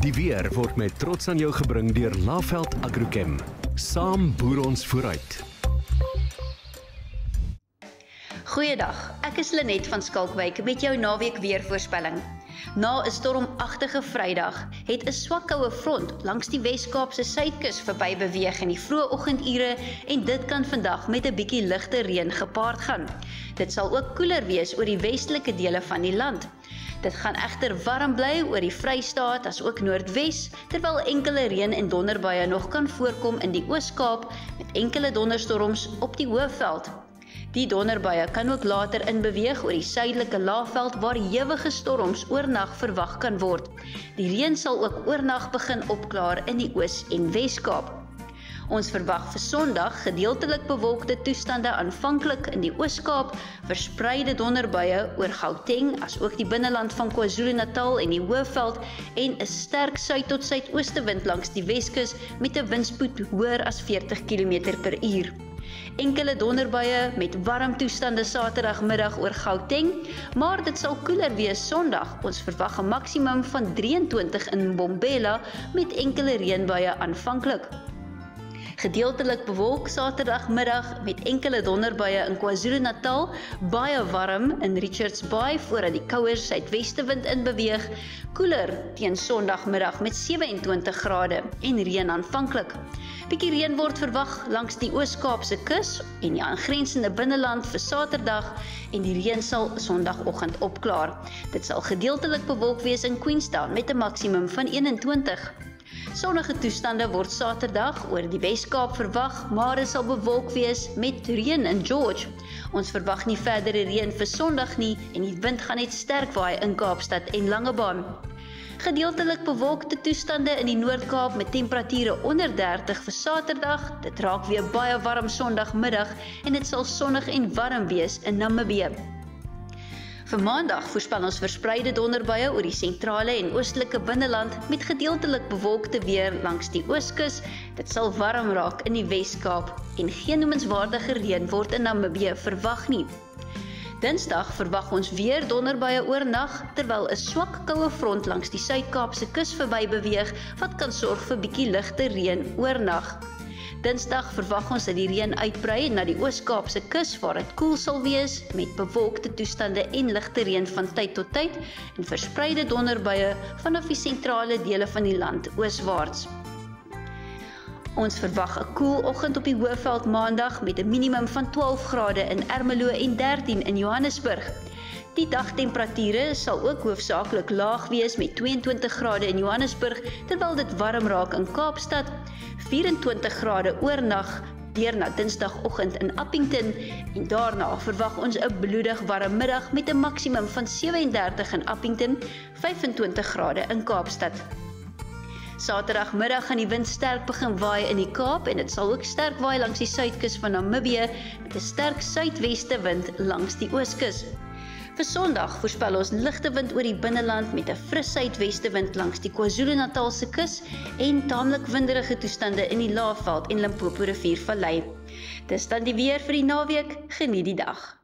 Die weer word met trots aan jou gebring deur Laveld Agrochem. Saam boer ons vooruit. Goeiedag, ek is Lenet van Skalkwyk met jou naweek weervoorspelling. Na 'n stormagtige Vrydag het 'n swak koue front langs die Wes-Kaapse suidkus verby beweeg in die vroeë oggendure en dit kan vandag met 'n bietjie ligte reën gepaard gaan. Dit sal ook koeler wees oor die westelike dele van die land. Dit gaan egter warm bly oor die Vrystaat as ook Noordwes, terwyl enkele reën en donderbuie nog kan voorkom in die Oos-Kaap met enkele donderstorms op die Hoëveld. Die donderbuie kan ook later inbeweeg oor die suidelike Laagveld waar ewige storms oornag verwag kan word. Die reën sal ook oornag begin opklaar in die Oos- en Wes-Kaap. Ons verwag vir Sondag gedeeltelik bewolkte toestande aanvanklik in die Oos-Kaap, verspreide donderbuie oor Gauteng as ook die binneland van KwaZulu-Natal en die Hoëveld en 'n sterk suid tot suidoostewind langs die Weskus met 'n windspoed hoër as 40 km/h. Enkele donderbuie met warm toestande Saterdagmiddag oor Gauteng, maar dit sal koeler wees Sondag. Ons verwag 'n maksimum van 23 in Mbombela met enkele reënbuie aanvanklik. Gedeeltelik bewolk Saterdagmiddag met enkele donderbuie in KwaZulu-Natal, baie warm in Richards Bay voordat die kouer suidwestewind inbeweeg, koeler teen Sondagmiddag met 27 grade en reën aanvanklik. Bietjie reën word verwag langs die Oos-Kaapse kus en die aangrensende binneland vir Saterdag en die reën sal Sondagoggend opklaar. Dit sal gedeeltelik bewolk wees in Queenstown met 'n maksimum van 21. Sonnige toestande word Saterdag oor die Wes-Kaap verwag, maar dit sal bewolk wees met reën in George. Ons verwag nie verdere reën vir Sondag nie en die wind gaan net sterk waai in Kaapstad en Langebaan. Gedeeltelik bewolkte toestande in die Noord-Kaap met temperature onder 30 vir Saterdag. Dit raak weer baie warm Sondagmiddag en dit sal sonnig en warm wees in Namibië. Vir Maandag voorspel ons verspreide donderbuie oor die sentrale en oostelike binneland met gedeeltelik bewolkte weer langs die Ooskus. Dit sal warm raak in die Wes-Kaap en geen noemenswaardige reën word in Namibië verwag nie. Dinsdag verwag ons weer donderbuie oornag terwyl 'n swak koue front langs die Suid-Kaapse kus verby beweeg wat kan sorg vir bietjie ligte reën oornag. Dinsdag verwag ons dat die reën uitbrei na die Oos-Kaapse kus waar dit koel sal wees met bewolkte toestande en ligte reën van tyd tot tyd en verspreide donderbuie vanaf die sentrale dele van die land ooswaarts. Ons verwag 'n koel oggend op die Hoëveld Maandag met 'n minimum van 12 grade in Ermelo en 13 in Johannesburg. Die dagtemperature sal ook hoofsaaklik laag wees met 22 grade in Johannesburg terwyl dit warm raak in Kaapstad, 24 grade oornag deur na Dinsdagoggend in Appington en daarna verwag ons 'n bloedig warm middag met 'n maksimum van 37 in Appington, 25 grade in Kaapstad. Saterdagmiddag gaan die wind sterk begin waai in die Kaap en dit sal ook sterk waai langs die suidkus van Namibië met 'n sterk suidweste wind langs die ooskus. Vir Sondag voorspel ons ligte wind oor die binneland met 'n fris suidweste wind langs die KwaZulu-Natalse kus en taamlik winderige toestande in die Laagveld en Limpopo riviervallei. Dis dan die weer vir die naweek, geniet die dag.